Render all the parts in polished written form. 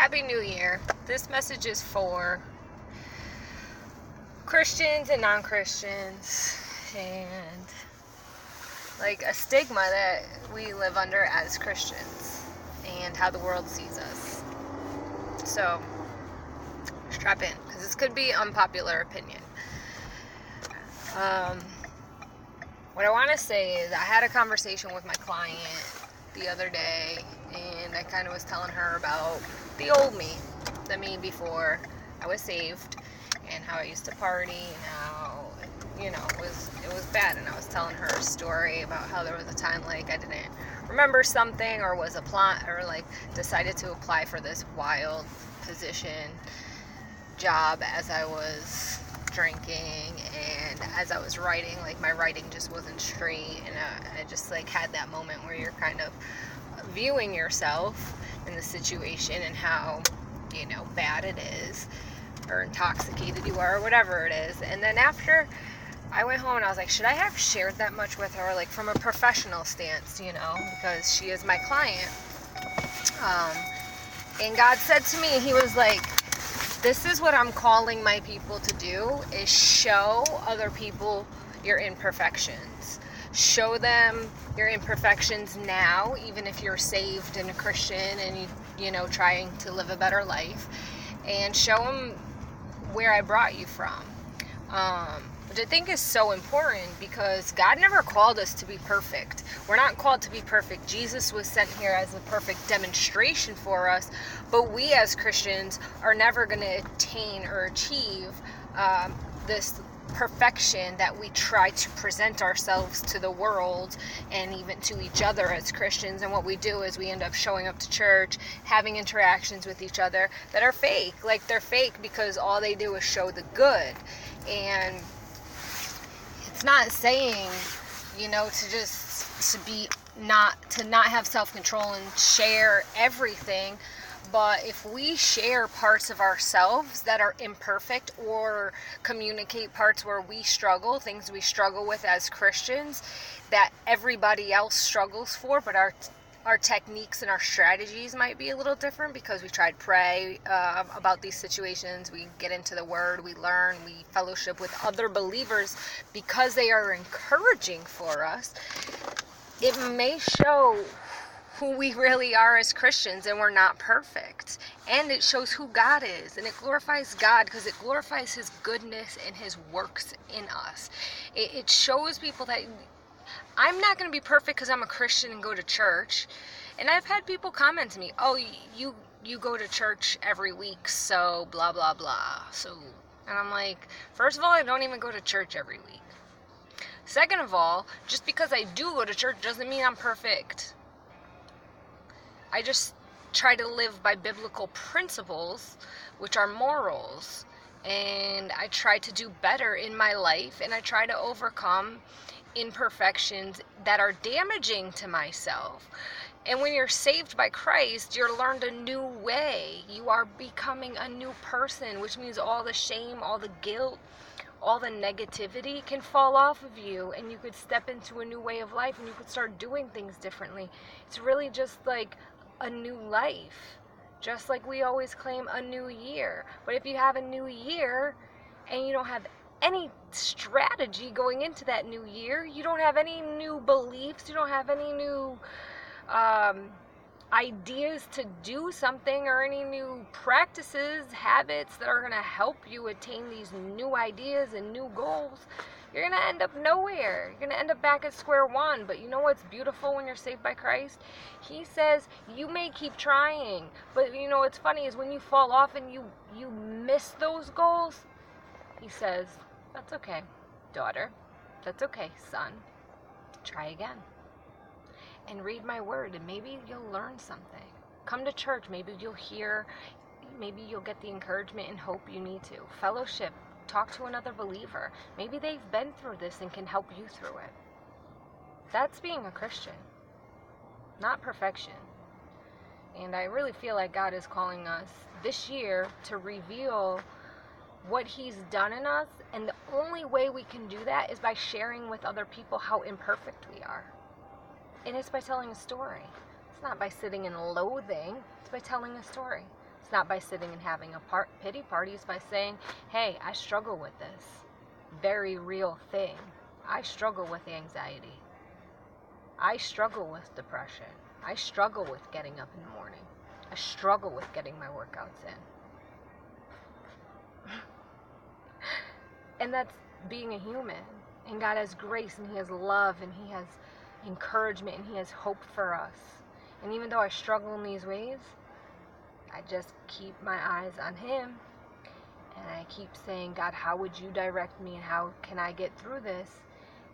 Happy New Year. This message is for Christians and non-Christians, and like a stigma that we live under as Christians and how the world sees us. So strap in, because this could be unpopular opinion. What I want to say is I had a conversation with my client the other day, and I kind of was telling her about the old me, the me before I was saved, and how I used to party, and how, it was bad. And I was telling her a story about how there was a time like I didn't remember something, or was decided to apply for this wild position job as I was drinking, and as I was writing, my writing just wasn't straight, and I just had that moment where you're kind of viewing yourself in the situation and how bad it is, or intoxicated you are, or whatever it is. And then after I went home and I was like, should I have shared that much with her, from a professional stance, because she is my client. And God said to me, he was like, this is what I'm calling my people to do, is show other people your imperfections. Show them your imperfections now, even if you're saved and a Christian and trying to live a better life, and show them where I brought you from. Which I think is so important, because God never called us to be perfect. We're not called to be perfect. Jesus was sent here as a perfect demonstration for us, but we as Christians are never going to attain or achieve this perfection that we try to present ourselves to the world and even to each other as Christians. And what we do is we end up showing up to church, having interactions with each other that are fake. They're fake because all they do is show the good. And it's not saying, to not have self-control and share everything. But if we share parts of ourselves that are imperfect, or communicate parts where we struggle, things we struggle with as Christians that everybody else struggles for, but our techniques and our strategies might be a little different, because we try to pray about these situations, we get into the Word, we learn, we fellowship with other believers because they are encouraging for us, it may show who we really are as Christians, and we're not perfect. And it shows who God is, and it glorifies God, because it glorifies His goodness and His works in us. It shows people that I'm not going to be perfect because I'm a Christian and go to church. And I've had people comment to me, oh, you go to church every week, so blah, blah, blah. And I'm like, first of all, I don't even go to church every week. Second of all, just because I do go to church doesn't mean I'm perfect. I just try to live by biblical principles, which are morals. And I try to do better in my life, and I try to overcome imperfections that are damaging to myself. And when you're saved by Christ, you're learned a new way. You are becoming a new person, which means all the shame, all the guilt, all the negativity can fall off of you, and you could step into a new way of life, and you could start doing things differently. It's really just like a new life, just like we always claim a new year. But if you have a new year and you don't have any strategy going into that new year, you don't have any new beliefs, you don't have any new ideas to do something, or any new practices, habits that are going to help you attain these new ideas and new goals, you're going to end up nowhere. You're going to end up back at square one. But you know what's beautiful when you're saved by Christ? He says you may keep trying, but what's funny is when you fall off and you miss those goals, He says, that's okay, daughter. That's okay, son. Try again. And read my word, and maybe you'll learn something. Come to church. Maybe you'll hear, maybe you'll get the encouragement and hope you need to. Fellowship. Talk to another believer. Maybe they've been through this and can help you through it. That's being a Christian, not perfection. And I really feel like God is calling us this year to reveal what He's done in us, and the only way we can do that is by sharing with other people how imperfect we are. And it's by telling a story. It's not by sitting in loathing. It's by telling a story. not by sitting and having a pity party. It's by saying, hey, I struggle with this very real thing. I struggle with anxiety. I struggle with depression. I struggle with getting up in the morning. I struggle with getting my workouts in. And that's being a human. And God has grace, and He has love, and He has encouragement, and He has hope for us. And even though I struggle in these ways, I just keep my eyes on Him, and I keep saying, God, how would you direct me, and how can I get through this?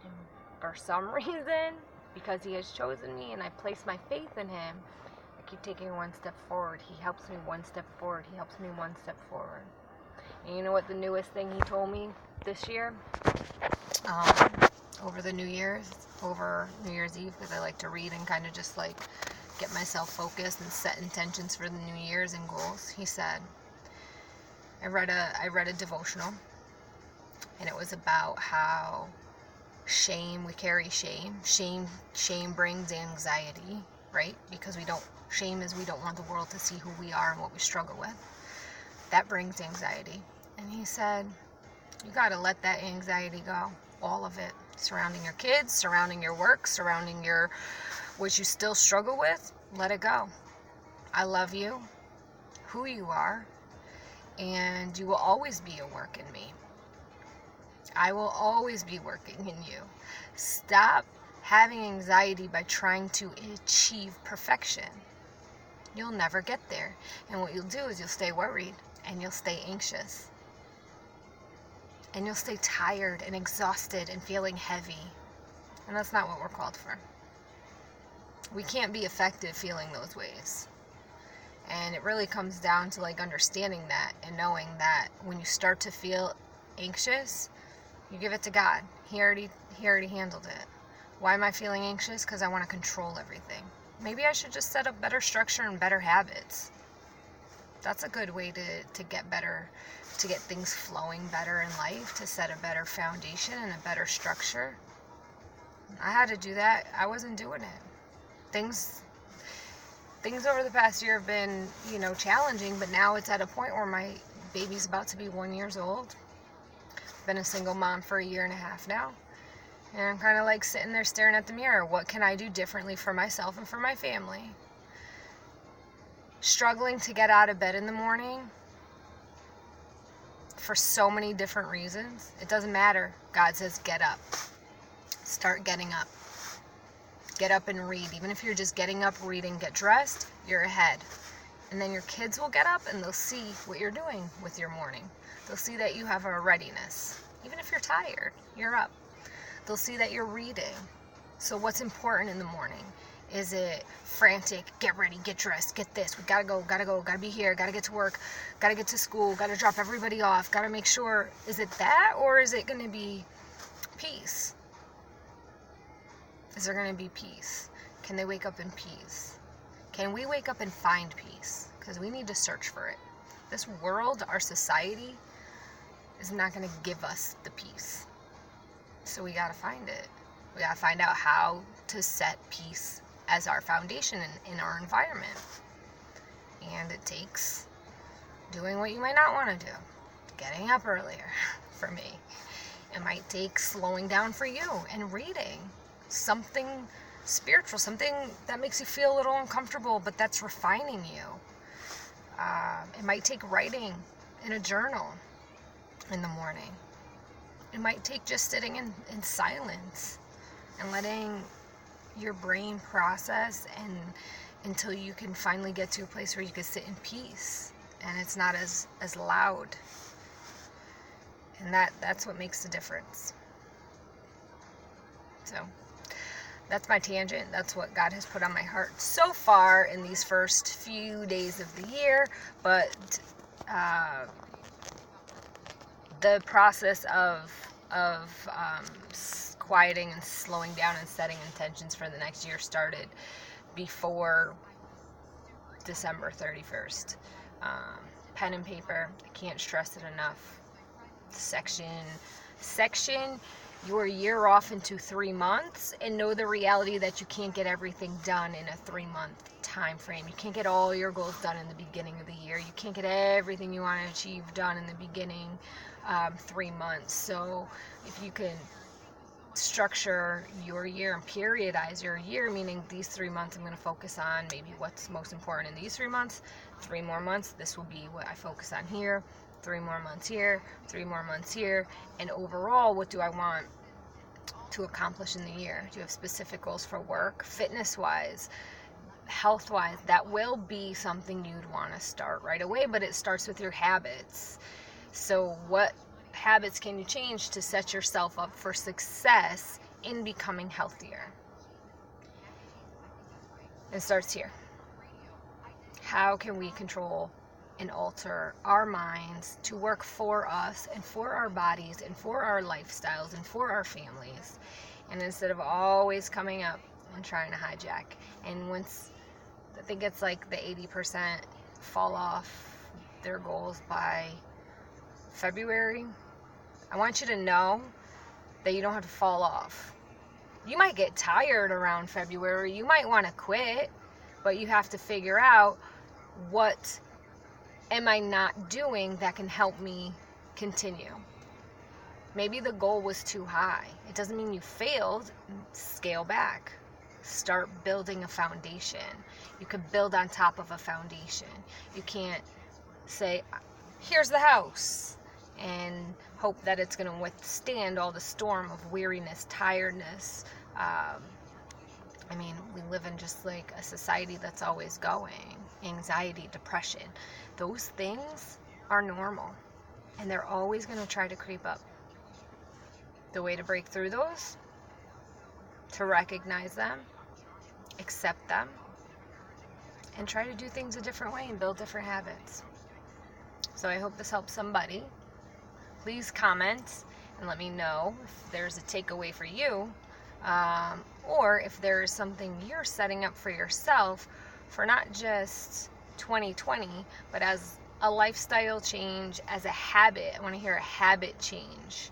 And for some reason, because He has chosen me and I place my faith in Him, I keep taking one step forward. He helps me one step forward. He helps me one step forward. And you know what the newest thing He told me this year? Over New Year's Eve, because I like to read and kind of just like get myself focused and set intentions for the New Year's and goals. He said, I read a devotional, and it was about how we carry shame. Shame brings anxiety, right? Because shame is we don't want the world to see who we are and what we struggle with. That brings anxiety. And he said, you got to let that anxiety go. All of it. Surrounding your kids, surrounding your work, surrounding what you still struggle with, let it go. I love you, who you are, and you will always be a work in me. I will always be working in you. Stop having anxiety by trying to achieve perfection. You'll never get there. And what you'll do is you'll stay worried, and you'll stay anxious. And you'll stay tired and exhausted and feeling heavy. And that's not what we're called for. We can't be effective feeling those ways. And it really comes down to like understanding that and knowing that when you start to feel anxious, you give it to God. He already handled it. Why am I feeling anxious? Because I want to control everything. Maybe I should just set up better structure and better habits. That's a good way to get better, to get things flowing better in life, to set a better foundation and a better structure. I had to do that. I wasn't doing it. Things over the past year have been, challenging, but now it's at a point where my baby's about to be 1 year old. I've been a single mom for 1.5 years now. And I'm kind of like sitting there staring at the mirror. What can I do differently for myself and for my family? Struggling to get out of bed in the morning for so many different reasons. It doesn't matter. God says get up. Start getting up. Get up and read. Even if you're just getting up, reading, get dressed, you're ahead. And then your kids will get up and they'll see what you're doing with your morning. They'll see that you have a readiness. Even if you're tired, you're up. They'll see that you're reading. So what's important in the morning? Is it frantic, get ready, get dressed, get this, we gotta go, gotta be here, gotta get to work, gotta get to school, gotta drop everybody off, gotta make sure, is it that, or is it gonna be peace? Is there gonna be peace? Can they wake up in peace? Can we wake up and find peace? Because we need to search for it. This world, our society, is not gonna give us the peace. So we gotta find it. We gotta find out how to set peace as our foundation in our environment. And it takes doing what you might not want to do. Getting up earlier for me. It might take slowing down for you and reading something spiritual, something that makes you feel a little uncomfortable, but that's refining you. It might take writing in a journal in the morning. It might take just sitting in silence and letting your brain process and until you can finally get to a place where you can sit in peace and it's not as loud. And that's what makes the difference. So that's my tangent. That's what God has put on my heart so far in these first few days of the year. But the process of quieting and slowing down and setting intentions for the next year started before December 31st. Pen and paper, I can't stress it enough. Section your year off into 3 months and know the reality that you can't get everything done in a 3-month time frame. You can't get all your goals done in the beginning of the year. You can't get everything you want to achieve done in the beginning 3 months. So if you can structure your year and periodize your year, meaning these 3 months I'm going to focus on maybe what's most important in these 3 months, 3 more months, this will be what I focus on here, 3 more months here, 3 more months here, and overall, what do I want to accomplish in the year? Do you have specific goals for work, fitness-wise, health-wise? That will be something you'd want to start right away, but it starts with your habits. So what habits can you change to set yourself up for success in becoming healthier? It starts here. How can we control and alter our minds to work for us and for our bodies and for our lifestyles and for our families? And instead of always coming up and trying to hijack. And once, I think it's like the 80% fall off their goals by February, I want you to know that you don't have to fall off. You might get tired around February. You might want to quit, but you have to figure out, what am I not doing that can help me continue? Maybe the goal was too high. It doesn't mean you failed. Scale back. Start building a foundation. You can build on top of a foundation. You can't say, here's the house, and hope that it's going to withstand all the storm of weariness, tiredness. We live in just like a society that's always going. Anxiety, depression. Those things are normal, and they're always going to try to creep up. The way to break through those, to recognize them, accept them, and try to do things a different way and build different habits. So I hope this helps somebody. Please comment and let me know if there's a takeaway for you, or if there is something you're setting up for yourself for not just 2020, but as a lifestyle change, as a habit. I want to hear a habit change,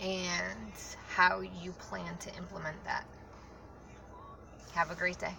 and how you plan to implement that. Have a great day.